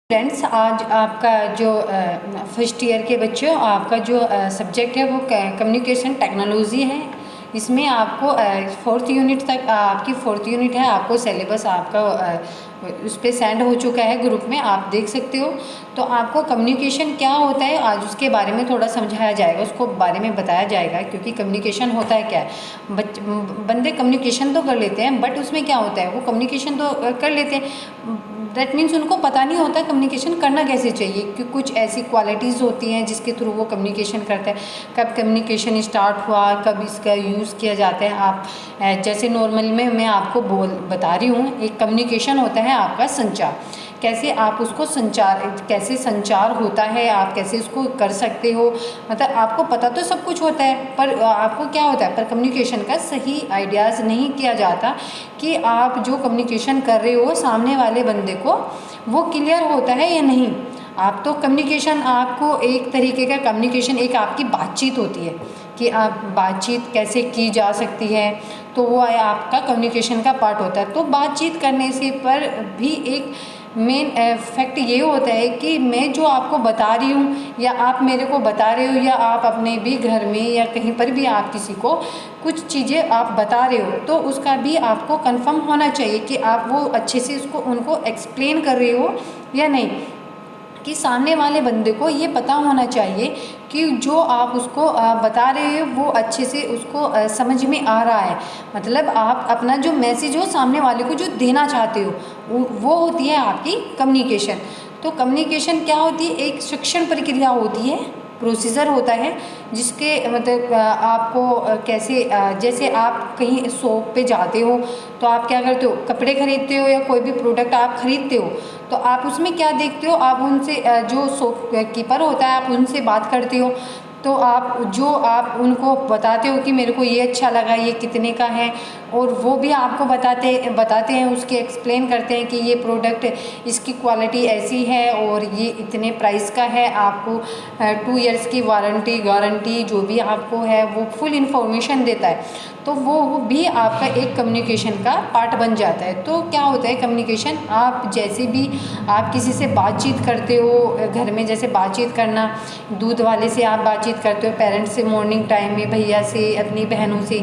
Friends, आज आपका जो फर्स्ट ईयर के बच्चों आपका जो सब्जेक्ट है वो कम्युनिकेशन टेक्नोलॉजी है। इसमें आपको फोर्थ यूनिट तक आपकी फोर्थ यूनिट है। आपको सिलेबस आपका उस पर सेंड हो चुका है, ग्रुप में आप देख सकते हो। तो आपको कम्युनिकेशन क्या होता है आज उसके बारे में थोड़ा समझाया जाएगा, उसको बारे में बताया जाएगा। क्योंकि कम्युनिकेशन होता है क्या है, बंदे कम्युनिकेशन तो कर लेते हैं, बट उसमें क्या होता है, वो कम्युनिकेशन तो कर लेते हैं, दैट मीन्स उनको पता नहीं होता कम्युनिकेशन करना कैसे चाहिए। कि कुछ ऐसी क्वालिटीज़ होती हैं जिसके थ्रू वो कम्युनिकेशन करते हैं। कब कम्युनिकेशन स्टार्ट हुआ, कब इसका यूज़ किया जाता है। आप जैसे नॉर्मली में मैं आपको बता रही हूँ, एक कम्युनिकेशन होता है आपका संचार। कैसे आप उसको कैसे संचार होता है, आप कैसे उसको कर सकते हो। मतलब आपको पता तो सब कुछ होता है, पर आपको क्या होता है, पर कम्युनिकेशन का सही आइडियाज़ नहीं किया जाता कि आप जो कम्युनिकेशन कर रहे हो सामने वाले बंदे को वो क्लियर होता है या नहीं। आप तो कम्युनिकेशन, आपको एक तरीके का कम्युनिकेशन एक आपकी बातचीत होती है कि आप बातचीत कैसे की जा सकती है, तो वो आपका कम्युनिकेशन का पार्ट होता है। तो बातचीत करने से पर भी एक मेन फैक्ट ये होता है कि मैं जो आपको बता रही हूँ या आप मेरे को बता रहे हो, या आप अपने भी घर में या कहीं पर भी आप किसी को कुछ चीज़ें आप बता रहे हो, तो उसका भी आपको कंफर्म होना चाहिए कि आप वो अच्छे से उसको उनको एक्सप्लेन कर रहे हो या नहीं। कि सामने वाले बंदे को ये पता होना चाहिए कि जो आप उसको बता रहे हो वो अच्छे से उसको समझ में आ रहा है। मतलब आप अपना जो मैसेज हो सामने वाले को जो देना चाहते हो वो होती है आपकी कम्युनिकेशन। तो कम्युनिकेशन क्या होती है, एक शिक्षण प्रक्रिया होती है, प्रोसीजर होता है जिसके मतलब आपको कैसे जैसे आप कहीं शॉप पे जाते हो तो आप क्या करते हो, कपड़े खरीदते हो या कोई भी प्रोडक्ट आप खरीदते हो, तो आप उसमें क्या देखते हो, आप उनसे जो शॉप कीपर होता है आप उनसे बात करते हो। तो आप उनको बताते हो कि मेरे को ये अच्छा लगा, ये कितने का है, और वो भी आपको बताते हैं, उसके एक्सप्लेन करते हैं कि ये प्रोडक्ट इसकी क्वालिटी ऐसी है और ये इतने प्राइस का है। आपको 2 इयर्स की वारंटी गारंटी जो भी आपको है वो फुल इन्फॉर्मेशन देता है। तो वो भी आपका एक कम्युनिकेशन का पार्ट बन जाता है। तो क्या होता है कम्युनिकेशन, आप जैसे भी आप किसी से बातचीत करते हो घर में, जैसे बातचीत करना, दूध वाले से आप बातचीत करते हो, पेरेंट्स से मॉर्निंग टाइम में, भैया से, अपनी बहनों से,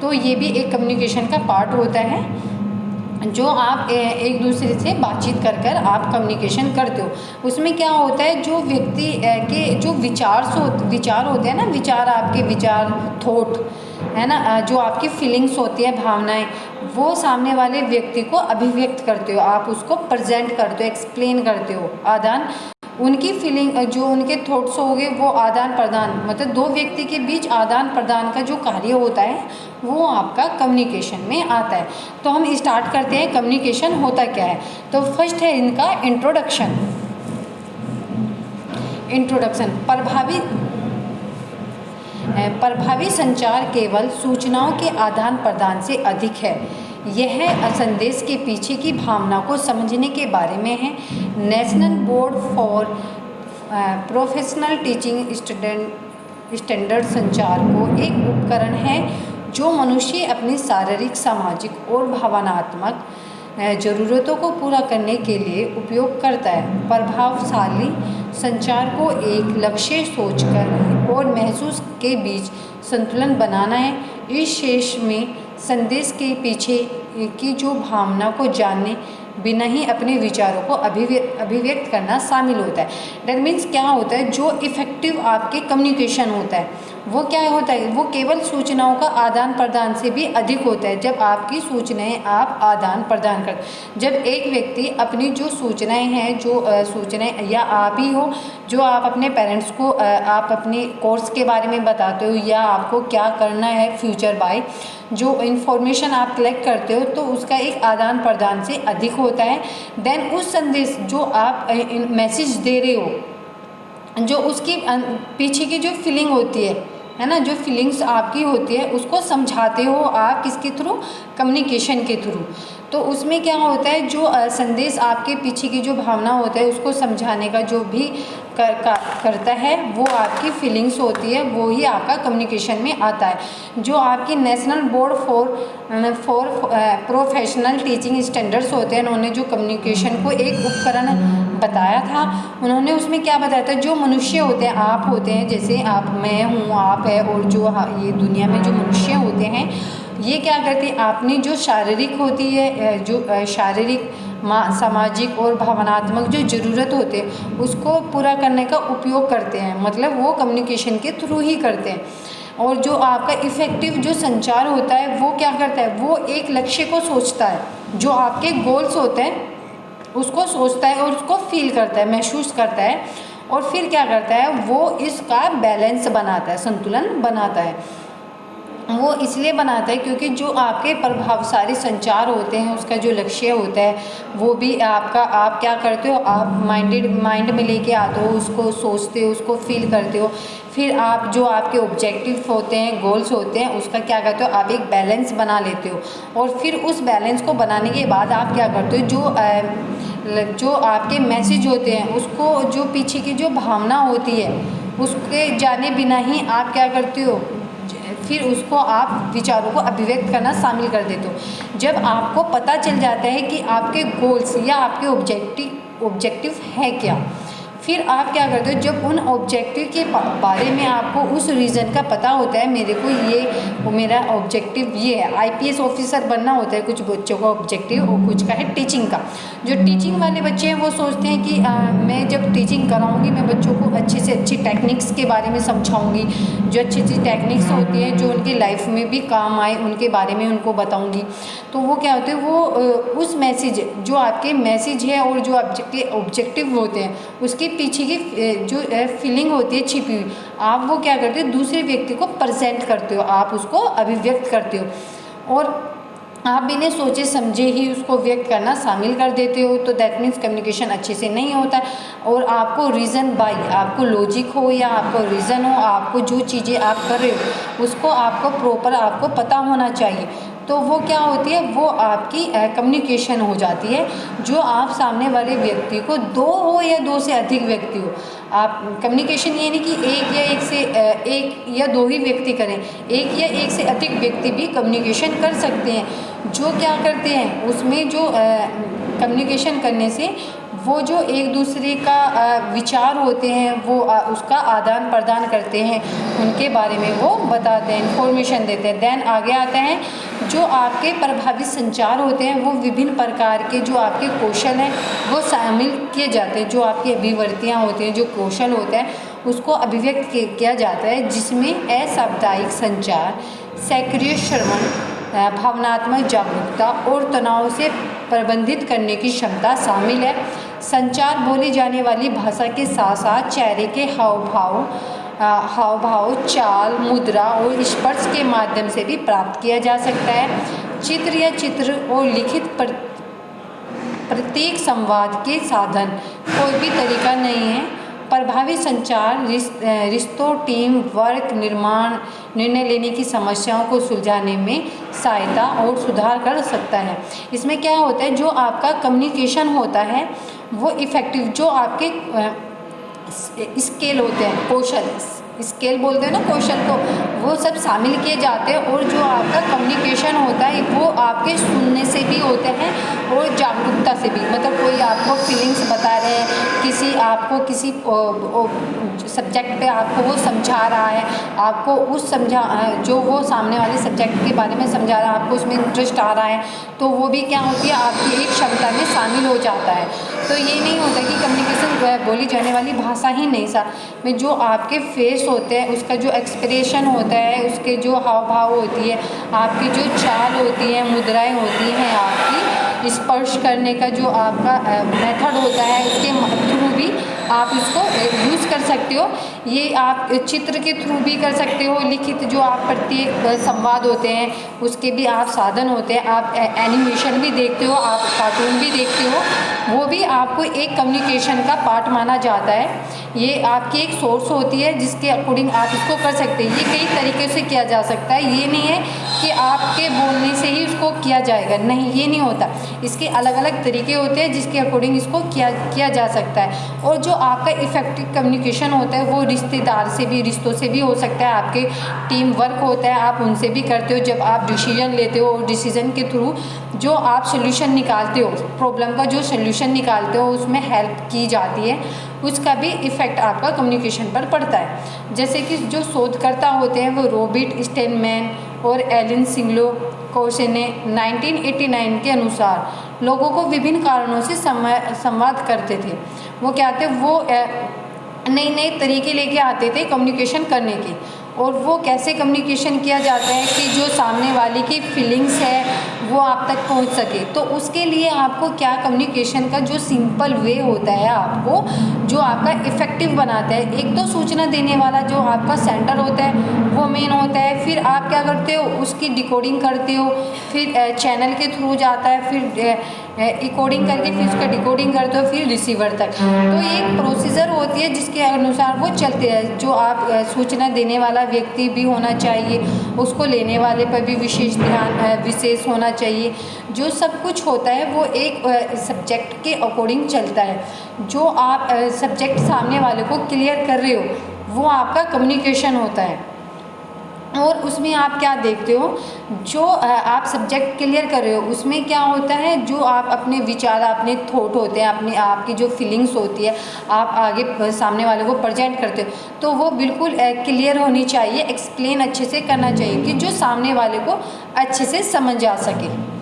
तो ये भी एक कम्युनिकेशन का पार्ट होता है जो आप एक दूसरे से बातचीत कर कर आप कम्युनिकेशन करते हो। उसमें क्या होता है, जो व्यक्ति के जो विचार होते हैं ना, विचार आपके विचार थॉट है ना, जो आपकी फीलिंग्स होती है, भावनाएं, वो सामने वाले व्यक्ति को अभिव्यक्त करते हो, आप उसको प्रेजेंट करते हो, एक्सप्लेन करते हो, आदान उनकी फीलिंग जो उनके थॉट्स हो गए वो आदान प्रदान, मतलब दो व्यक्ति के बीच आदान प्रदान का जो कार्य होता है वो आपका कम्युनिकेशन में आता है। तो हम स्टार्ट करते हैं कम्युनिकेशन होता क्या है। तो फर्स्ट है इनका इंट्रोडक्शन। प्रभावी संचार केवल सूचनाओं के आदान प्रदान से अधिक है। यह संदेश के पीछे की भावना को समझने के बारे में है। National board for professional teaching standard संचार को एक उपकरण है जो मनुष्य अपनी शारीरिक, सामाजिक और भावनात्मक ज़रूरतों को पूरा करने के लिए उपयोग करता है। प्रभावशाली संचार को एक लक्ष्य सोचकर और महसूस के बीच संतुलन बनाना है। इस शेष में संदेश के पीछे की जो भावना को जानने बिना ही अपने विचारों को अभिव्यक्त करना शामिल होता है। दैट मीन्स क्या होता है, जो इफ़ेक्टिव आपके कम्युनिकेशन होता है वो क्या होता है, वो केवल सूचनाओं का आदान प्रदान से भी अधिक होता है। जब आपकी सूचनाएं आप आदान प्रदान कर, जब एक व्यक्ति अपनी जो सूचनाएं हैं, जो सूचनाएं, या आप ही हो जो आप अपने पेरेंट्स को आप अपने कोर्स के बारे में बताते हो या आपको क्या करना है फ्यूचर बाय, जो इन्फॉर्मेशन आप कलेक्ट करते हो तो उसका एक आदान प्रदान से अधिक होता है। देन उस संदेश जो आप मैसेज दे रहे हो, जो उसकी पीछे की जो फीलिंग होती है ना, जो फीलिंग्स आपकी होती है उसको समझाते हो आप किसके थ्रू, कम्युनिकेशन के थ्रू। तो उसमें क्या होता है, जो संदेश आपके पीछे की जो भावना होता है उसको समझाने का जो भी करता है वो आपकी फीलिंग्स होती है, वो ही आपका कम्युनिकेशन में आता है। जो आपकी national board for professional teaching standards होते हैं, उन्होंने जो कम्युनिकेशन को एक उपकरण बताया था। उन्होंने उसमें क्या बताया था, जो मनुष्य होते हैं, आप होते हैं, जैसे आप, मैं हूँ, आप है, और जो ये दुनिया में जो मनुष्य होते हैं, ये क्या करते हैं, आपने जो शारीरिक होती है, जो शारीरिक, सामाजिक और भावनात्मक जो ज़रूरत होते हैं उसको पूरा करने का उपयोग करते हैं, मतलब वो कम्युनिकेशन के थ्रू ही करते हैं। और जो आपका इफ़ेक्टिव जो संचार होता है वो क्या करता है, वो एक लक्ष्य को सोचता है, जो आपके गोल्स होते हैं उसको सोचता है और उसको फील करता है, महसूस करता है, और फिर क्या करता है, वो इसका बैलेंस बनाता है, संतुलन बनाता है। वो इसलिए बनाता है क्योंकि जो आपके प्रभावशाली संचार होते हैं उसका जो लक्ष्य होता है वो भी आपका, आप क्या करते हो, आप माइंड में लेके आते हो, उसको सोचते हो, उसको फील करते हो, फिर आप जो आपके ऑब्जेक्टिव होते हैं, गोल्स होते हैं, उसका क्या करते हो, आप एक बैलेंस बना लेते हो। और फिर उस बैलेंस को बनाने के बाद आप क्या करते हो, जो आपके मैसेज होते हैं उसको, जो पीछे की जो भावना होती है उसके जाने बिना ही आप क्या करते हो, फिर उसको आप विचारों को अभिव्यक्त करना शामिल कर देते हो। जब आपको पता चल जाता है कि आपके गोल्स या आपके ऑब्जेक्टिव है क्या, फिर आप क्या करते हो, जब उन ऑब्जेक्टिव के बारे में आपको उस रीज़न का पता होता है, मेरे को ये मेरा ऑब्जेक्टिव ये है, आईपीएस ऑफिसर बनना होता है कुछ बच्चों का ऑब्जेक्टिव, और कुछ का है टीचिंग का। जो टीचिंग वाले बच्चे हैं वो सोचते हैं कि मैं जब टीचिंग कराऊंगी मैं बच्चों को अच्छे से अच्छी टेक्निक्स के बारे में समझाऊंगी, जो अच्छी अच्छी टेक्निक्स होती हैं जो उनकी लाइफ में भी काम आए उनके बारे में उनको बताऊँगी। तो वो क्या होते हैं, वो उस मैसेज, जो आपके मैसेज है और जो आपके ऑब्जेक्टिव होते हैं उसके पीछे की जो फीलिंग होती है छिपी हुई, आप वो क्या करते हो, दूसरे व्यक्ति को प्रेजेंट करते हो, आप उसको अभिव्यक्त करते हो, और आप बिना सोचे समझे ही उसको व्यक्त करना शामिल कर देते हो। तो दैट मीन्स कम्युनिकेशन अच्छे से नहीं होता है। और आपको रीज़न बाय, आपको लॉजिक हो या आपको रीज़न हो, आपको जो चीज़ें आप कर रहे हो उसको आपको प्रॉपर आपको पता होना चाहिए। तो वो क्या होती है, वो आपकी कम्युनिकेशन हो जाती है, जो आप सामने वाले व्यक्ति को, दो हो या दो से अधिक व्यक्ति हो, आप कम्युनिकेशन ये नहीं कि एक या दो ही व्यक्ति करें, एक या एक से अधिक व्यक्ति भी कम्युनिकेशन कर सकते हैं। जो क्या करते हैं उसमें, जो कम्युनिकेशन करने से वो जो एक दूसरे का विचार होते हैं वो उसका आदान प्रदान करते हैं, उनके बारे में वो बताते हैं, इन्फॉर्मेशन देते हैं। देन आगे आता है, जो आपके प्रभावित संचार होते हैं वो विभिन्न प्रकार के जो आपके कौशल हैं वो शामिल किए जाते हैं। जो आपकी अभिव्यक्तियाँ होती हैं, जो कौशल होता है उसको अभिव्यक्त किया जाता है, जिसमें असाप्ताहिक संचार, सक्रिय श्रवण, भावनात्मक जागरूकता और तनाव से प्रबंधित करने की क्षमता शामिल है। संचार बोली जाने वाली भाषा के साथ साथ चेहरे के हाव भाव, चाल, मुद्रा और स्पर्श के माध्यम से भी प्राप्त किया जा सकता है। चित्र और लिखित प्रत्येक संवाद के साधन कोई भी तरीका नहीं है। प्रभावी संचार रिश्तों, टीम वर्क, निर्णय लेने की समस्याओं को सुलझाने में सहायता और सुधार कर सकता है। इसमें क्या होता है, जो आपका कम्युनिकेशन होता है वो इफ़ेक्टिव, जो आपके स्केल होते हैं, कौशल, स्केल बोलते हैं ना कौशल को, वो सब शामिल किए जाते हैं। और जो आपका कम्युनिकेशन होता है वो आपके सुनने से भी होते हैं और जागरूकता से भी, मतलब कोई आपको फीलिंग्स बता रहे हैं, किसी सब्जेक्ट पे आपको वो समझा रहा है, आपको जो वो सामने वाले सब्जेक्ट के बारे में समझा रहा है, आपको उसमें इंटरेस्ट आ रहा है, तो वो भी क्या होती है, आपकी एक क्षमता में शामिल हो जाता है। तो ये नहीं होता कि कम्युनिकेशन बोली जाने वाली भाषा ही नहीं, साथ में जो आपके फेस होते हैं, उसका जो एक्सप्रेशन होता है, उसके जो हाव भाव होती है, आपकी जो चाल होती है, मुद्राएं होती हैं, आपकी स्पर्श करने का जो आपका मेथड होता है, उसके थ्रू भी आप इसको यूज़ कर सकते हो। ये आप चित्र के थ्रू भी कर सकते हो, लिखित जो आप प्रत्येक संवाद होते हैं उसके भी आप साधन होते हैं, आप एनिमेशन भी देखते हो, आप कार्टून भी देखते हो, वो भी आपको एक कम्युनिकेशन का पार्ट माना जाता है। ये आपकी एक सोर्स होती है जिसके अकॉर्डिंग आप इसको कर सकते हैं। ये कई तरीके से किया जा सकता है, ये नहीं है कि आपके बोलने से ही उसको किया जाएगा, नहीं, ये नहीं होता। इसके अलग अलग तरीके होते हैं जिसके अकॉर्डिंग इसको किया जा सकता है। और जो आपका इफ़ेक्टिव कम्युनिकेशन होता है वो रिश्तों से भी हो सकता है, आपके टीम वर्क होता है, आप उनसे भी करते हो। जब आप डिसीजन लेते हो और डिसीजन के थ्रू जो आप सोल्यूशन निकालते हो, प्रॉब्लम का जो सोल्यूशन सॉल्यूशन निकालते हो, उसमें हेल्प की जाती है, उसका भी इफ़ेक्ट आपका कम्युनिकेशन पर पड़ता है। जैसे कि जो शोधकर्ता होते हैं वो रॉबर्ट स्टेनमैन और एलन सिंगलो कोशे ने 1989 के अनुसार लोगों को विभिन्न कारणों से संवाद करते थे। वो क्या थे, वो नए नए तरीके लेके आते थे कम्युनिकेशन करने के, और वो कैसे कम्युनिकेशन किया जाता है कि जो सामने वाले की फीलिंग्स है वो आप तक पहुंच सके। तो उसके लिए आपको क्या कम्युनिकेशन का जो सिंपल वे होता है आपको जो आपका इफ़ेक्टिव बनाता है, एक तो सूचना देने वाला जो आपका सेंटर होता है वो मेन होता है, फिर आप क्या करते हो उसकी डिकोडिंग करते हो, फिर चैनल के थ्रू जाता है, फिर इकोडिंग करके फिर उसका डिकोडिंग करते हो, फिर रिसीवर तक। तो ये एक प्रोसीजर होती है जिसके अनुसार वो चलते हैं। जो आप सूचना देने वाला व्यक्ति भी होना चाहिए, उसको लेने वाले पर भी विशेष होना चाहिए। जो सब कुछ होता है वो एक सब्जेक्ट के अकॉर्डिंग चलता है। जो आप सब्जेक्ट सामने वाले को क्लियर कर रहे हो वो आपका कम्युनिकेशन होता है। और उसमें आप क्या देखते हो, जो आप सब्जेक्ट क्लियर कर रहे हो उसमें क्या होता है, जो आप अपने विचार, अपने थॉट होते हैं, अपनी आपकी जो फीलिंग्स होती है आप आगे सामने वाले को प्रेजेंट करते हो, तो वो बिल्कुल क्लियर होनी चाहिए, एक्सप्लेन अच्छे से करना चाहिए कि जो सामने वाले को अच्छे से समझ आ सके।